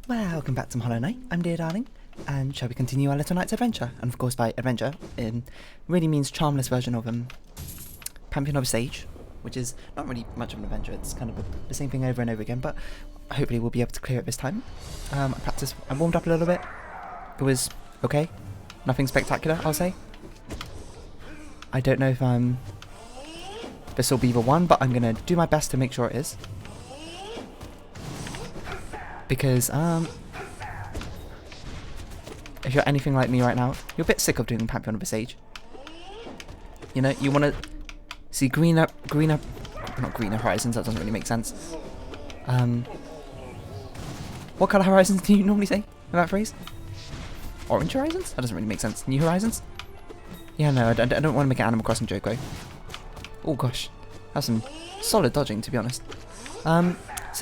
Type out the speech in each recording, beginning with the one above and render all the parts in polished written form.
Welcome back to Hollow Knight. I'm Dear Darling, and shall we continue our little night's adventure? And of course, by adventure, it really means charmless version of Pantheon of Sage, which is not really much of an adventure. It's kind of the same thing over and over again, but hopefully we'll be able to clear it this time. I warmed up a little bit. It was okay. Nothing spectacular, I'll say. I don't know if this will be the one, but I'm gonna do my best to make sure it is. Because, if you're anything like me right now, you're a bit sick of doing Pantheon of the Sage. You know, you want to see not greener horizons, that doesn't really make sense. What colour horizons do you normally say in that phrase? Orange horizons? That doesn't really make sense. New horizons? Yeah, no, I don't want to make an Animal Crossing joke, though. Oh gosh, that's some solid dodging, to be honest. So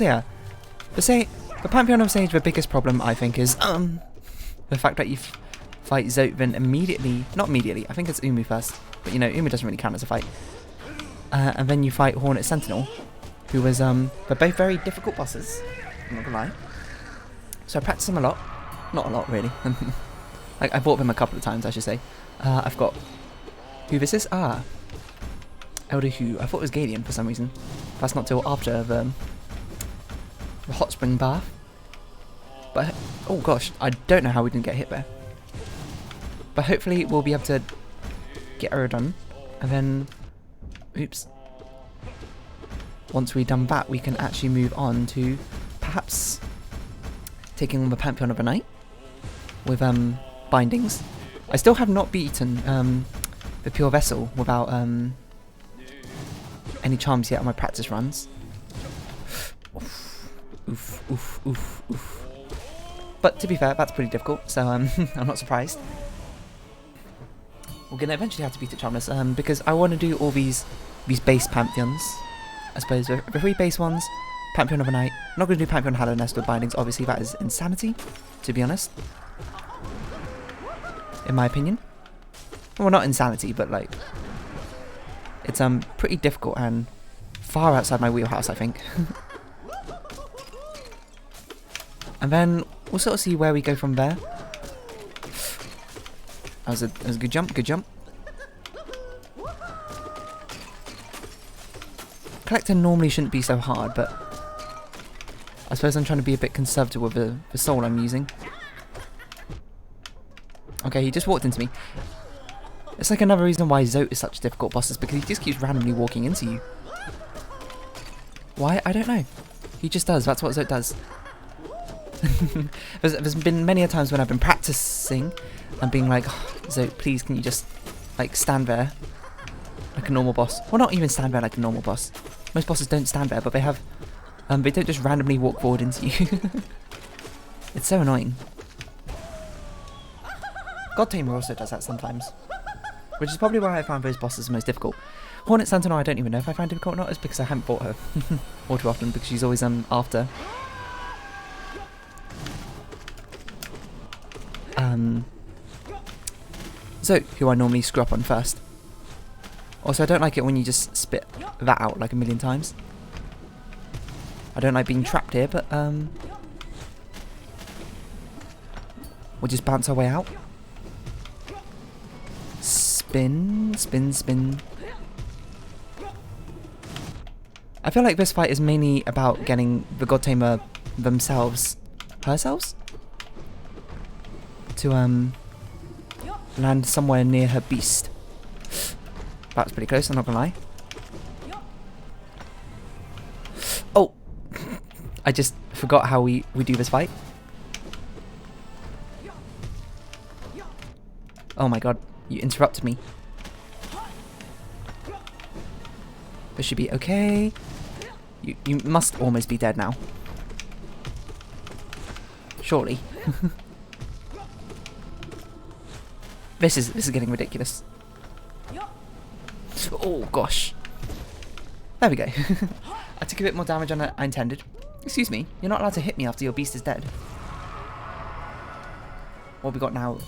yeah, the Pantheon of Sage, the biggest problem, I think, is the fact that you fight Zote, then not immediately, I think it's Umu first, but you know, Umu doesn't really count as a fight. And then you fight Hornet Sentinel, who was, they're both very difficult bosses, I'm not gonna lie. So I practice them a lot. Not a lot, really. Like, I fought them a couple of times, I should say. I've got, who this is? Elder Hu. I thought it was Gadian for some reason. That's not till after the hot spring bath. But, oh gosh, I don't know how we didn't get hit there. But hopefully we'll be able to get her done. And then, oops. Once we've done that, we can actually move on to perhaps taking on the Pantheon of the Night with bindings. I still have not beaten the Pure Vessel without any charms yet on my practice runs. Oof, oof, oof, oof. But to be fair, that's pretty difficult, so I'm not surprised. We're gonna eventually have to beat it charmless, because I want to do all these base Pantheons. I suppose the three base ones, Pantheon of the Night. I'm not gonna do Pantheon Hallow Nest with bindings. Obviously, that is insanity, to be honest. In my opinion. Well, not insanity, but like, it's pretty difficult and far outside my wheelhouse, I think. And then we'll sort of see where we go from there. That was a good jump, good jump. Collector normally shouldn't be so hard, but I suppose I'm trying to be a bit conservative with the soul I'm using. Okay, he just walked into me. It's like another reason why Zote is such a difficult boss, is because he just keeps randomly walking into you. Why? I don't know. He just does. That's what Zote does. There's been many a times when I've been practicing and being like, oh, Zote, please, can you just like stand there like a normal boss? Well, not even stand there like a normal boss. Most bosses don't stand there, but they have, they don't just randomly walk forward into you. It's so annoying. God Tamer also does that sometimes, which is probably why I find those bosses the most difficult. Hornet Sentinel, I don't even know if I find difficult or not. It's because I haven't fought her all too often, because she's always after. Zote, who I normally screw up on first. Also, I don't like it when you just spit that out like a million times. I don't like being trapped here, but we'll just bounce our way out. Spin, spin, spin. I feel like this fight is mainly about getting the God Tamer herself, to land somewhere near her beast. That was pretty close, I'm not gonna lie. Oh! I just forgot how we do this fight. Oh my god, you interrupted me. This should be okay. You must almost be dead now. Surely. This is getting ridiculous. Oh gosh. There we go. I took a bit more damage than I intended. Excuse me, you're not allowed to hit me after your beast is dead. What have we got now?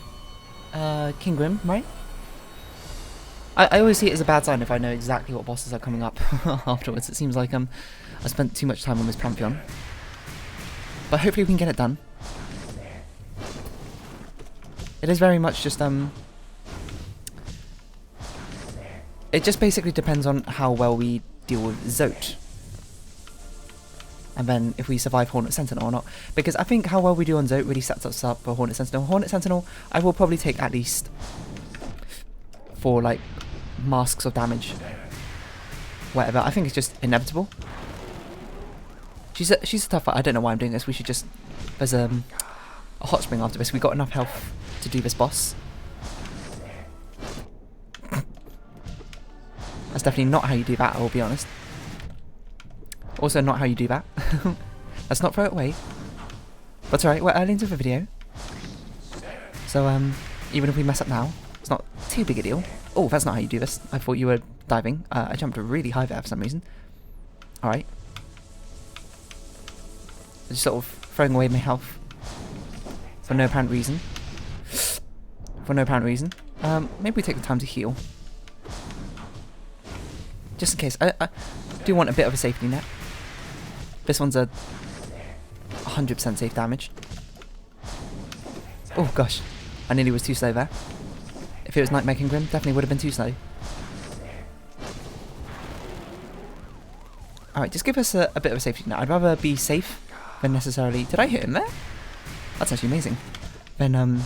King Grim, right? I always see it as a bad sign if I know exactly what bosses are coming up afterwards. It seems like I spent too much time on this Pantheon. But hopefully we can get it done. It is very much just, it just basically depends on how well we deal with Zote. And then if we survive Hornet Sentinel or not. Because I think how well we do on Zote really sets us up for Hornet Sentinel. Hornet Sentinel, I will probably take at least 4, like, masks of damage. Whatever. I think it's just inevitable. She's a tough fight. I don't know why I'm doing this. We should just... There's a hot spring after this. We got enough health to do this boss. That's definitely not how you do that, I will be honest. Also not how you do that. Let's not throw it away. But it's alright, we're early into the video. So, even if we mess up now, it's not too big a deal. Oh, that's not how you do this. I thought you were diving. I jumped really high there for some reason. Alright. Just sort of throwing away my health. For no apparent reason. For no apparent reason. Maybe we take the time to heal. Just in case. I do want a bit of a safety net. This one's a 100% safe damage. Oh gosh. I nearly was too slow there. If it was Nightmare King Grim, definitely would have been too slow. Alright, just give us a bit of a safety net. I'd rather be safe than necessarily... Did I hit him there? That's actually amazing. Then,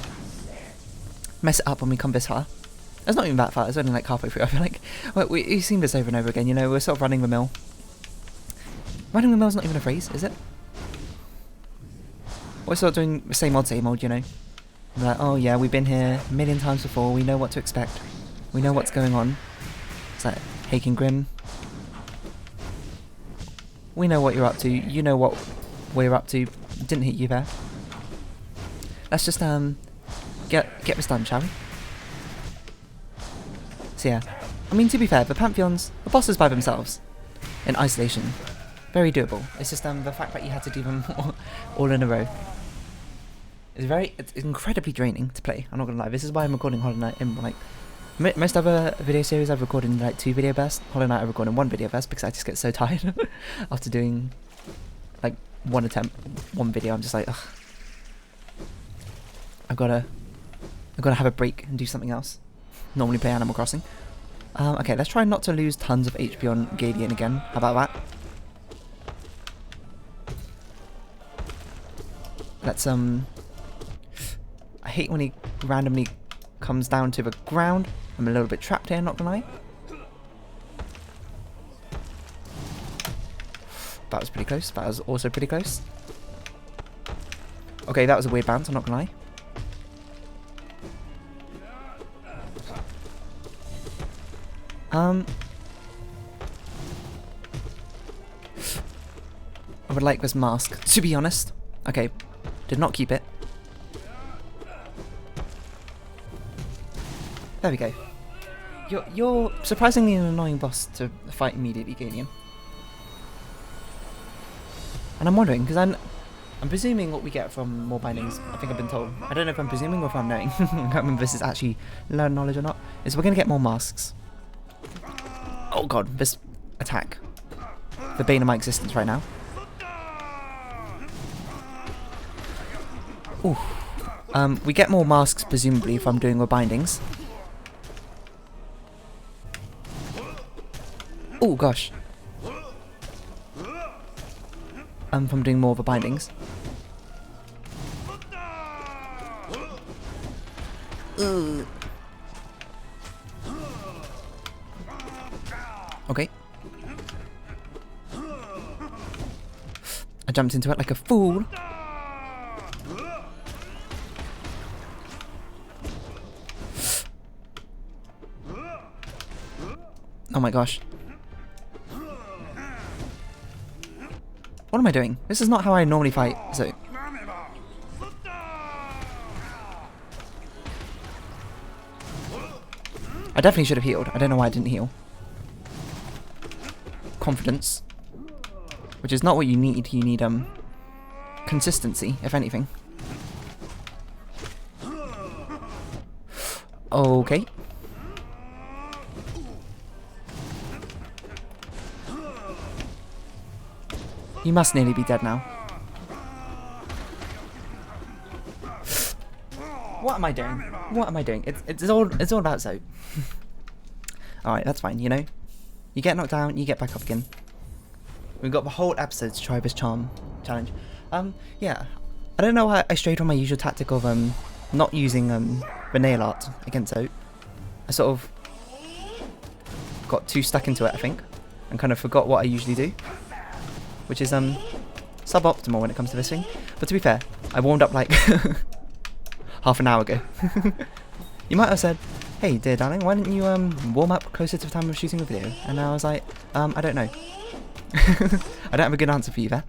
mess it up when we come this far. It's not even that far, it's only like halfway through. I feel like we've seen this over and over again, you know, we're sort of running the mill. Running the mill's not even a phrase, is it? We're sort of doing the same old, you know. We're like, oh yeah, we've been here a million times before, we know what to expect. We know what's going on. It's like, hey King Grim. We know what you're up to, you know what we're up to. Didn't hit you there. Let's just, get this done, shall we? So yeah, I mean, to be fair, the Pantheons, the bosses by themselves, in isolation, very doable. It's just the fact that you had to do them all in a row. It's incredibly draining to play, I'm not gonna lie. This is why I'm recording Hollow Knight in, like, most other video series I've recorded in, like, 2 video bursts. Hollow Knight I record in 1 video burst because I just get so tired after doing, like, 1 attempt, 1 video. I'm just like, ugh. I've gotta have a break and do something else. Normally play Animal Crossing. Okay, let's try not to lose tons of HP on Gadian again. How about that? Let's, I hate when he randomly comes down to the ground. I'm a little bit trapped here, not gonna lie. That was pretty close. That was also pretty close. Okay, that was a weird bounce, I'm not gonna lie. I would like this mask, to be honest. Okay, did not keep it. There we go. You're surprisingly an annoying boss to fight immediately, Gadian. And I'm wondering, because I'm presuming what we get from more bindings, I think I've been told. I don't know if I'm presuming or if I'm knowing. I can't remember if this is actually learned knowledge or not. Is we're going to get more masks. Oh god, this attack. The bane of my existence right now. Ooh. We get more masks, presumably, if I'm doing more bindings. Oh gosh. If I'm doing more of the bindings. Ugh. Okay. I jumped into it like a fool. Oh my gosh. What am I doing? This is not how I normally fight, so... I definitely should have healed. I don't know why I didn't heal. Confidence. Which is not what you need. You need, consistency, if anything. Okay. You must nearly be dead now. What am I doing? What am I doing? It's all about Zoe. Alright, that's fine, you know? You get knocked down, you get back up again. We've got the whole episode to try this charm challenge. Yeah. I don't know why I strayed from my usual tactic of not using the nail art against Zoe. I sort of got too stuck into it, I think, and kind of forgot what I usually do, which is suboptimal when it comes to this thing. But to be fair, I warmed up like half an hour ago. You might have said, "Hey, dear darling, why didn't you warm up closer to the time of shooting the video?" And I was like, I don't know. I don't have a good answer for you there.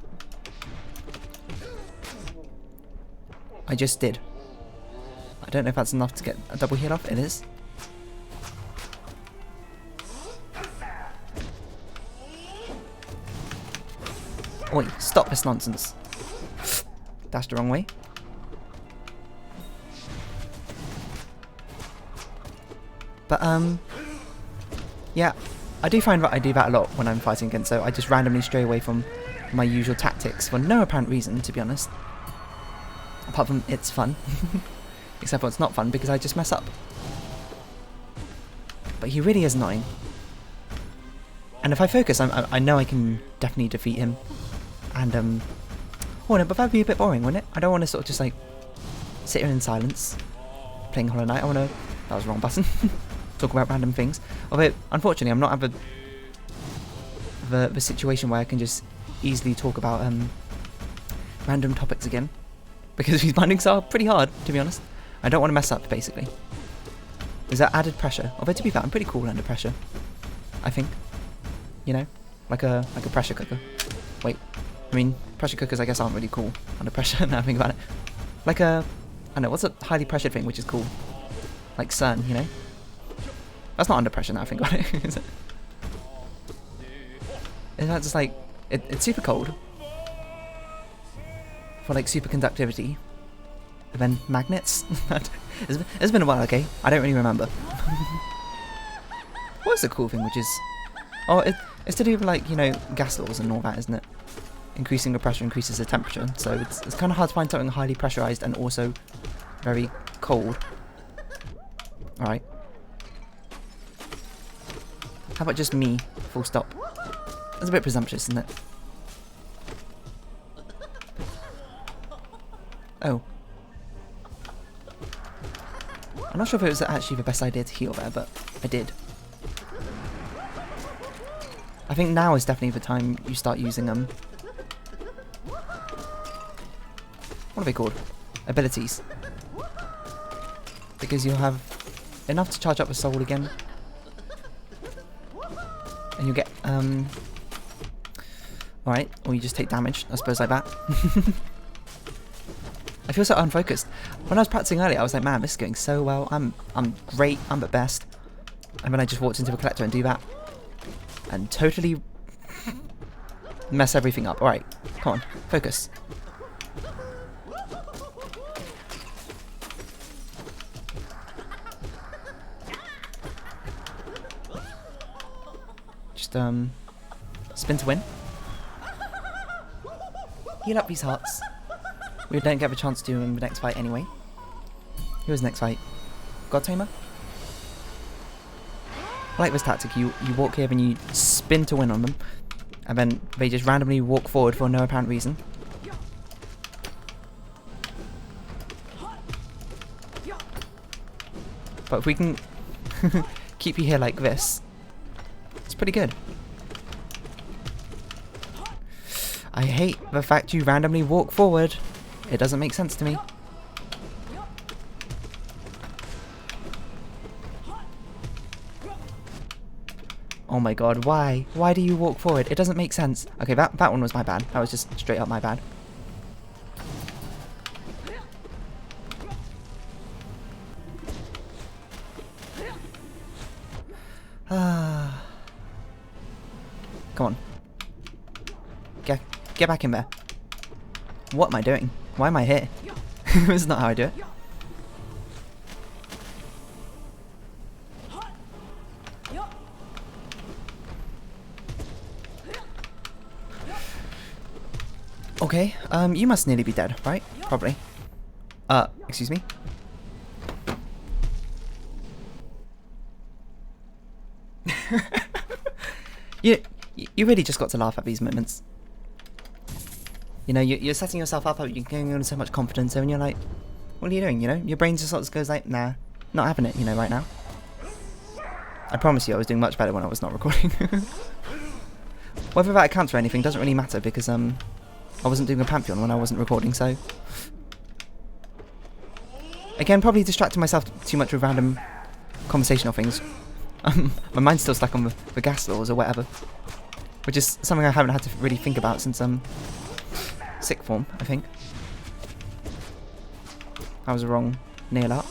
I just did. I don't know if that's enough to get a double heal off. It is. Oi, stop this nonsense. Dashed the wrong way. But, yeah, I do find that I do that a lot when I'm fighting against, so I just randomly stray away from my usual tactics for no apparent reason, to be honest. Apart from it's fun. Except for it's not fun because I just mess up. But he really is annoying. And if I focus, I know I can definitely defeat him. And, oh no, but that'd be a bit boring, wouldn't it? I don't want to sort of just, like, sit here in silence, playing Hollow Knight. I want to... That was the wrong button. Talk about random things. Although, unfortunately, I'm not at the situation where I can just easily talk about, random topics again. Because these bindings are pretty hard, to be honest. I don't want to mess up, basically. There's that added pressure. Although, to be fair, I'm pretty cool under pressure. I think. You know? Like a pressure cooker. Wait. I mean, pressure cookers, I guess, aren't really cool under pressure, now I think about it. Like I don't know, what's a highly pressured thing which is cool? Like CERN, you know? That's not under pressure now I think about it, is it? Is that just like... It's super cold. For like superconductivity. And then magnets? It's been a while, okay? I don't really remember. What's the cool thing which is... Oh, it's to do with like, you know, gas laws and all that, isn't it? Increasing the pressure increases the temperature, so it's kind of hard to find something highly pressurized and also very cold. Alright. How about just me, full stop? That's a bit presumptuous, isn't it? Oh. I'm not sure if it was actually the best idea to heal there, but I did. I think now is definitely the time you start using what are they called? Abilities. Because you'll have enough to charge up the soul again. And you'll get, alright, or you just take damage, I suppose, like that. I feel so unfocused. When I was practicing earlier, I was like, man, this is going so well. I'm great, I'm at best. And then I just walked into the collector and do that. And totally mess everything up. Alright, come on, focus. Just, spin to win. Heal up these hearts. We don't get a chance to do in the next fight anyway. Who is next fight? God Tamer? I like this tactic. You walk here and you spin to win on them. And then they just randomly walk forward for no apparent reason. But if we can keep you here like this, it's pretty good. I hate the fact you randomly walk forward. It doesn't make sense to me. Oh my god, why? Why do you walk forward? It doesn't make sense. Okay, that one was my bad. That was just straight up my bad. Come on. Get back in there. What am I doing? Why am I here? This is not how I do it. Okay, you must nearly be dead, right? Probably. Excuse me? You really just got to laugh at these moments. You know, you're setting yourself up, you're going on so much confidence, and you're like, what are you doing, you know? Your brain just sort of goes like, nah, not having it, you know, right now. I promise you I was doing much better when I was not recording. Whether that accounts for anything doesn't really matter, because I wasn't doing a Pantheon when I wasn't recording, so... Again, probably distracting myself too much with random conversational things. My mind's still stuck on the gas laws or whatever. Which is something I haven't had to really think about since sick form, I think. That was a wrong nail up.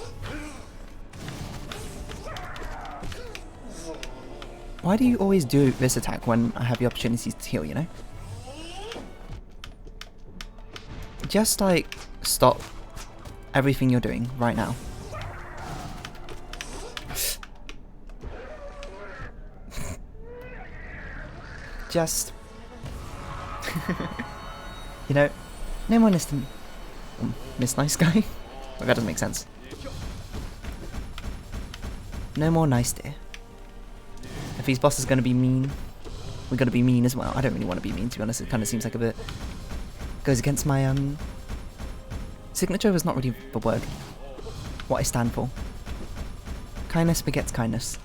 Why do you always do this attack when I have the opportunities to heal, you know? Just like stop everything you're doing right now. Just you know, no more Miss Nice Guy. Well, that doesn't make sense. No more nice dear. If these bosses are going to be mean, we're going to be mean as well. I don't really want to be mean, to be honest. It kind of seems like a bit... goes against my, signature was not really the word. What I stand for. Kindness begets kindness.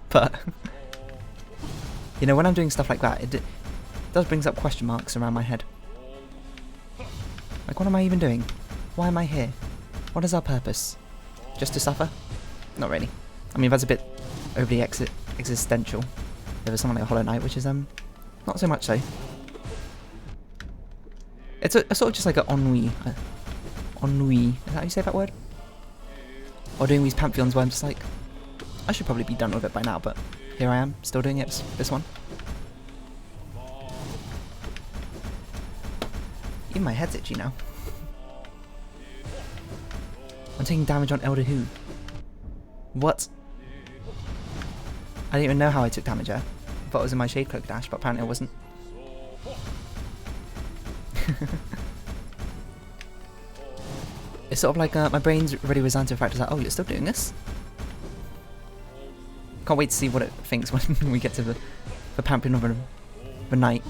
But... you know, when I'm doing stuff like that, it does brings up question marks around my head. Like, what am I even doing? Why am I here? What is our purpose? Just to suffer? Not really. I mean, that's a bit overly existential. There was something like a Hollow Knight, which is, not so much so. It's a sort of just like an ennui. Ennui. Is that how you say that word? Or doing these Pantheons where I'm just like, I should probably be done with it by now, but here I am, still doing it, this one. Even my head's itchy now. I'm taking damage on Elder Who. What? I didn't even know how I took damage there. I thought it was in my Shade Cloak dash, but apparently it wasn't. It's sort of like my brain's really resigned to the fact it's like, oh, you're still doing this? Can't wait to see what it thinks when we get to the Pantheon of the night.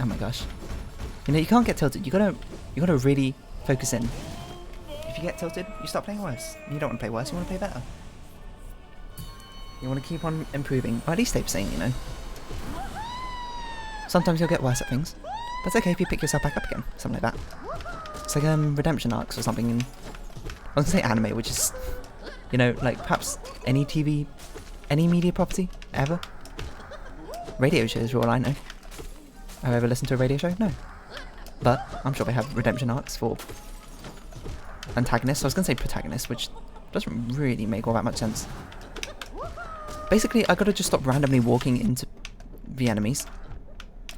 Oh my gosh. You know, you can't get tilted. You gotta really focus in. If you get tilted, you start playing worse. You don't want to play worse, you want to play better. You want to keep on improving. Or at least they're saying, you know. Sometimes you'll get worse at things. But it's okay if you pick yourself back up again. Something like that. It's like redemption arcs or something in... I was going to say anime, which is... You know, like perhaps any TV... Any media property, ever. Radio shows are all I know. Have I ever listened to a radio show? No. But I'm sure they have redemption arcs for antagonists. I was going to say protagonists, which doesn't really make all that much sense. Basically, I gotta just stop randomly walking into the enemies.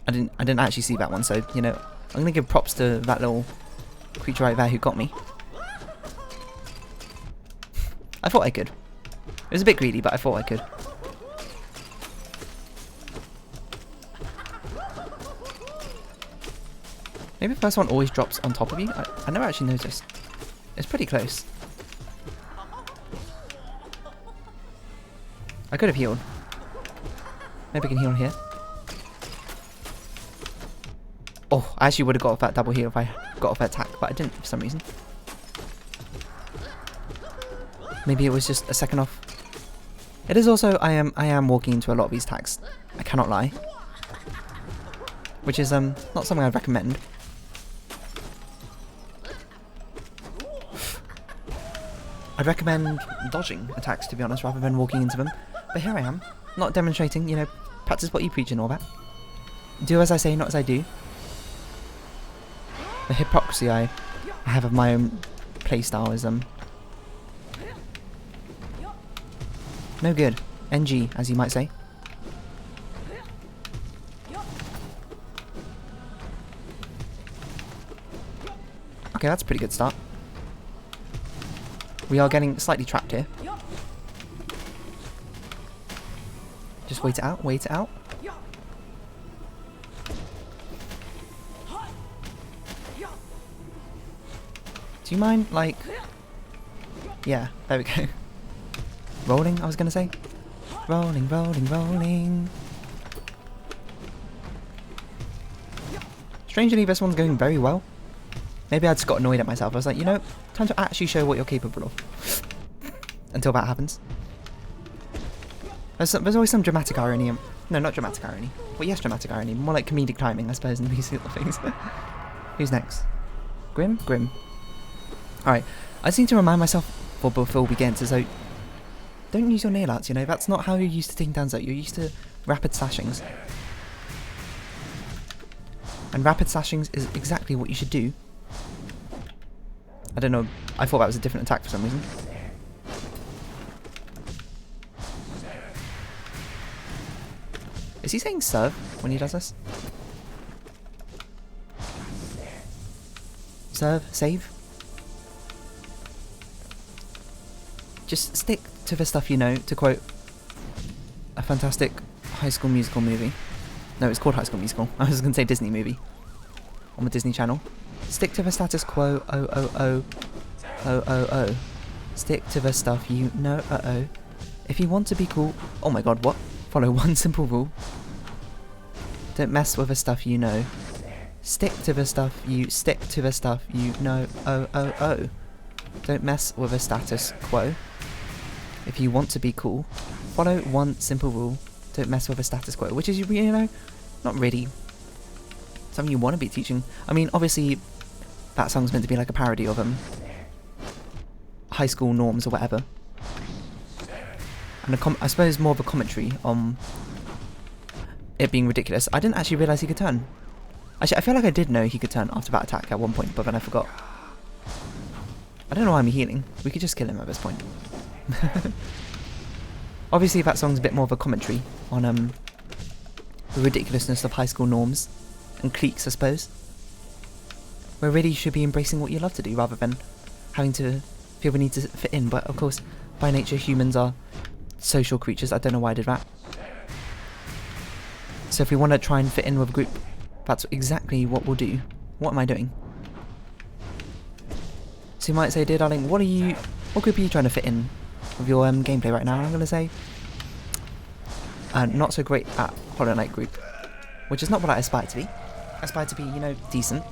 I didn't actually see that one, so you know, I'm gonna give props to that little creature right there who got me. I thought I could. It was a bit greedy, but I thought I could. Maybe the first one always drops on top of you? I never actually noticed. It's pretty close. I could have healed. Maybe I can heal here. Oh, I actually would have got off that double heal if I got off that attack, but I didn't for some reason. Maybe it was just a second off. It is also, I am walking into a lot of these attacks. I cannot lie. Which is not something I'd recommend. I'd recommend dodging attacks, to be honest, rather than walking into them. But here I am, not demonstrating, you know, practice what you preach and all that. Do as I say, not as I do. The hypocrisy I have of my own playstyle is, no good. NG, as you might say. Okay, that's a pretty good start. We are getting slightly trapped here. Just wait it out, wait it out. Do you mind, like... Yeah, there we go. Rolling, I was going to say. Rolling, rolling, rolling. Strangely, this one's going very well. Maybe I just got annoyed at myself. I was like, you know, time to actually show what you're capable of. Until that happens. There's always some dramatic irony. No, not dramatic irony. Well, yes, dramatic irony. More like comedic timing, I suppose, in these sort of things. Who's next? Grim? Grim. Alright, I just need to remind myself before we begin to so don't use your nail arts, you know, that's not how you're used to taking down Zoe. You're used to rapid slashings. And rapid slashings is exactly what you should do. I don't know, I thought that was a different attack for some reason. Is he saying serve when he does this? Serve? Save? Just stick to the stuff you know, to quote a fantastic High School Musical movie. No, it's called High School Musical. I was going to say Disney movie. On the Disney Channel. Stick to the status quo, oh oh oh. Oh oh oh. Stick to the stuff you know, uh-oh. If you want to be cool... Oh my god, what? Follow one simple rule. Don't mess with the stuff you know. Stick to the stuff you know, oh oh oh. Don't mess with the status quo. If you want to be cool, follow one simple rule. Don't mess with the status quo. Which is, you know, not really something you want to be teaching. I mean, obviously, that song's meant to be like a parody of high school norms or whatever. And I suppose more of a commentary on it being ridiculous. I didn't actually realise he could turn. Actually, I feel like I did know he could turn after that attack at one point, but then I forgot. I don't know why I'm healing. We could just kill him at this point. Obviously, that song's a bit more of a commentary on the ridiculousness of high school norms and cliques, I suppose. Where really you should be embracing what you love to do rather than having to feel the need to fit in. But of course, by nature, humans are social creatures. I don't know why I did that. So if we want to try and fit in with a group, that's exactly what we'll do. What am I doing? So you might say, dear darling, what group are you trying to fit in with your gameplay right now? And I'm going to say, not so great at Hollow Knight group, which is not what I aspire to be. I aspire to be, you know, decent.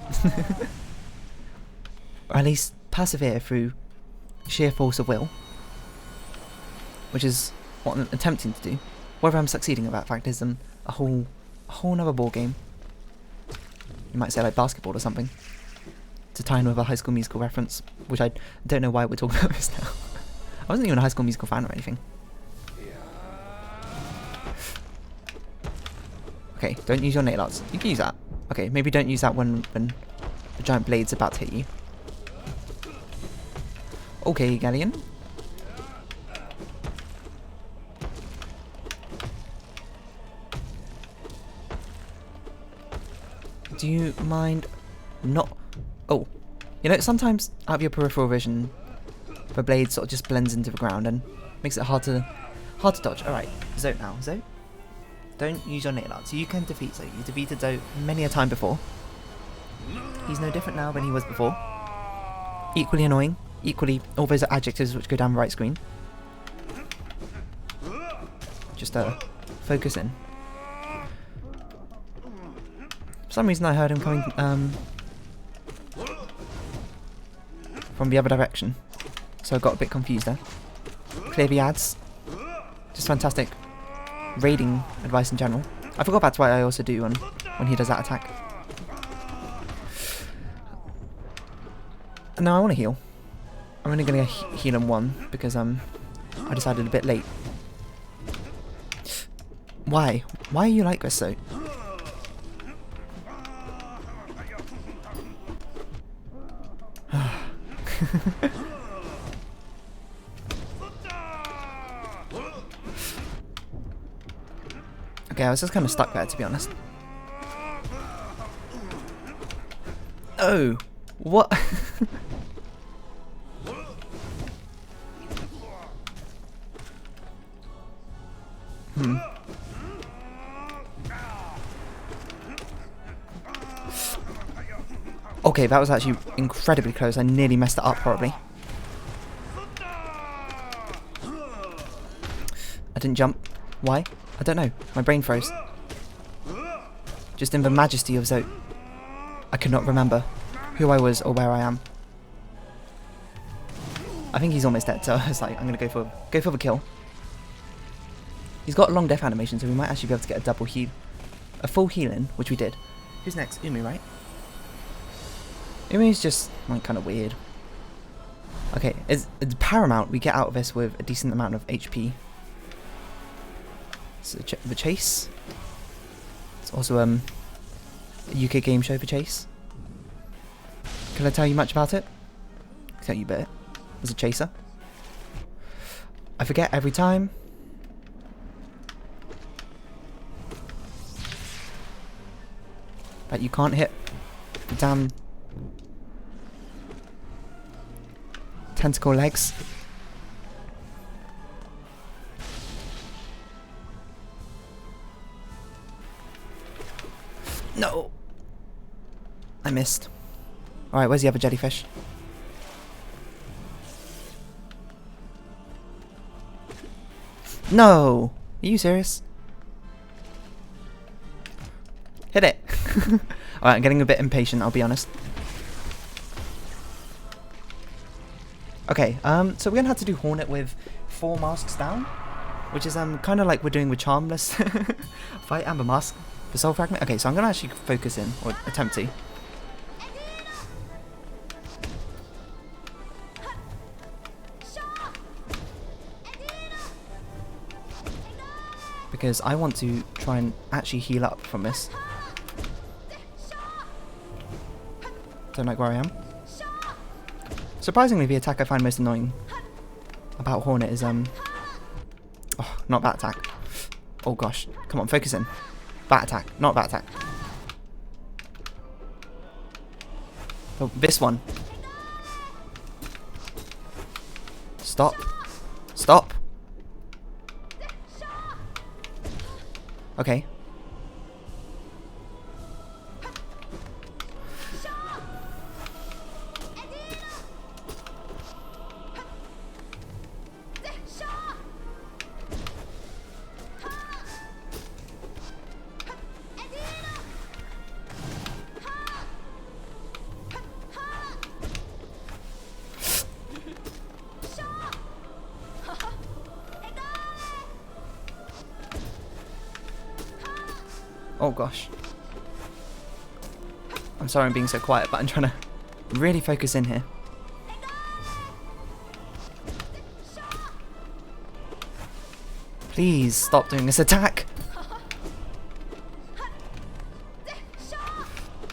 Or at least persevere through sheer force of will, which is what I'm attempting to do. Whether I'm succeeding at that fact is a whole other ball game. You might say like basketball or something. To tie in with a High School Musical reference, which I don't know why we're talking about this now. I wasn't even a High School Musical fan or anything. Okay, don't use your nail arts. You can use that. Okay, maybe don't use that when the giant blade's about to hit you. Okay, Galleon. Do you mind not... Oh, you know, sometimes out of your peripheral vision, the blade sort of just blends into the ground and makes it hard to dodge. Alright, Zoe now. Zoe, don't use your nail arts. You can defeat Zoe. You defeated Zoe many a time before. He's no different now than he was before. Equally annoying. Equally, all those are adjectives which go down the right screen. Just focus in. For some reason I heard him coming from the other direction, so I got a bit confused there. Clear the ads. Just fantastic raiding advice in general. I forgot that's what I also do when he does that attack. No, I want to heal. I'm only going to heal him one because I decided a bit late. Why? Why are you like this though? Okay, I was just kind of stuck there, to be honest. Oh, what? Okay, that was actually incredibly close. I nearly messed it up horribly. I didn't jump. Why? I don't know. My brain froze. Just in the majesty of Zoe, I could not remember who I was or where I am. I think he's almost dead, so I was like, I'm gonna go for the kill. He's got a long death animation, so we might actually be able to get a double heal, a full healing, which we did. Who's next? Umi, right? Umi's just like kind of weird. Okay, it's paramount we get out of this with a decent amount of HP. So the chase. It's also a UK game show for chase. Can I tell you much about it? I'll tell you a bit. There's a chaser. I forget every time. That you can't hit the damn tentacle legs. No! I missed. Alright, where's the other jellyfish? No! Are you serious? Hit it! Alright, I'm getting a bit impatient, I'll be honest. Okay, so we're gonna have to do Hornet with 4 masks down, which is kind of like we're doing with Charmless. Fight Amber Mask for Soul Fragment. Okay, so I'm gonna actually focus in, or attempt to. Because I want to try and actually heal up from this. Don't like where I am. Surprisingly, the attack I find most annoying about Hornet is oh, not that attack. Oh gosh, come on, focus in. That attack, not that attack. Oh, this one. Stop. Stop. Okay. Oh gosh. I'm sorry I'm being so quiet, but I'm trying to really focus in here. Please stop doing this attack.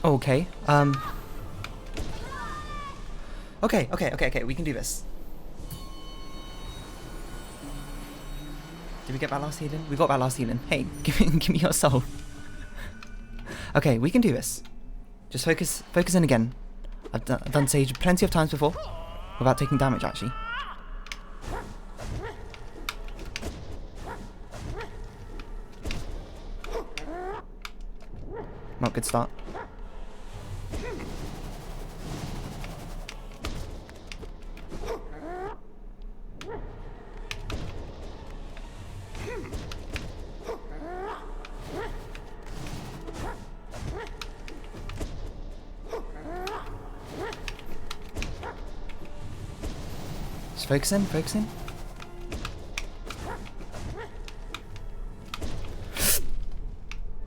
Okay. Okay, we can do this. Did we get that last healing? We got that last healing. Hey, give me your soul. Okay, we can do this. Just focus in again. I've done Sage plenty of times before, without taking damage actually. Not a good start. Just focus in, focus in.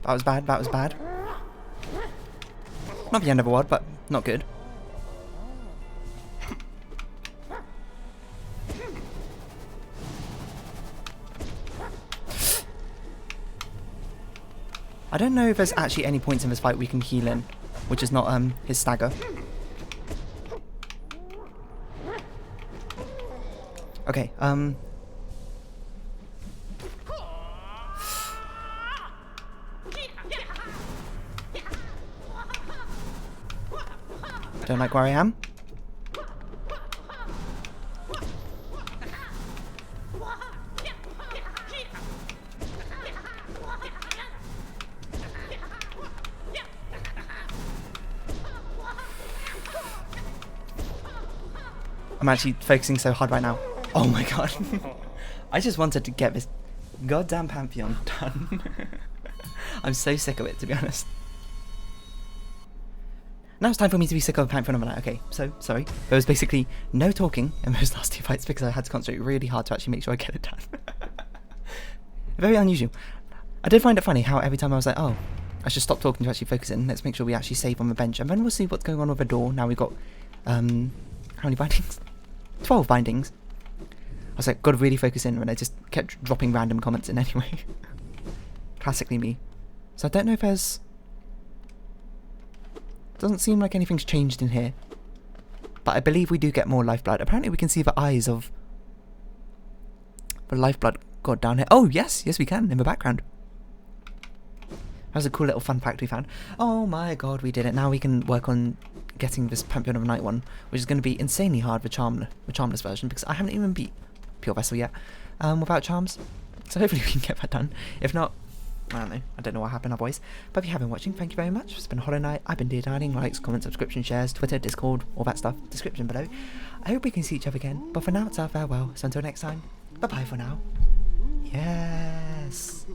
That was bad, that was bad. Not the end of the world, but not good. I don't know if there's actually any points in this fight we can heal in, which is not his stagger. Okay, don't like where I am. I'm actually focusing so hard right now. Oh my god. I just wanted to get this Goddamn Pantheon done. I'm so sick of it, to be honest. Now it's time for me to be sick of Pantheon of the Night. Okay, so, sorry. There was basically no talking in those last 2 fights because I had to concentrate really hard to actually make sure I get it done. Very unusual. I did find it funny how every time I was like, oh, I should stop talking to actually focus in. Let's make sure we actually save on the bench. And then we'll see what's going on with the door. Now we've got, how many bindings? 12 bindings. I was like, gotta really focus in when I just kept dropping random comments in anyway. Classically me. So I don't know if there's... Doesn't seem like anything's changed in here. But I believe we do get more lifeblood. Apparently we can see the eyes of the lifeblood god down here. Oh, yes. Yes, we can, in the background. That was a cool little fun fact we found. Oh my god, we did it. Now we can work on getting this Pantheon of the Night one, which is going to be insanely hard, the charmless version, because I haven't even beat Pure Vessel yet without charms. So hopefully we can get that done. If not, I don't know. I don't know what happened otherwise. But if you have been watching, thank you very much. It's been Hollow Knight. I've been Dear Dining. Likes, comments, subscription, shares, Twitter, Discord, all that stuff. Description below. I hope we can see each other again. But for now, it's our farewell. So until next time, bye-bye for now. Yes.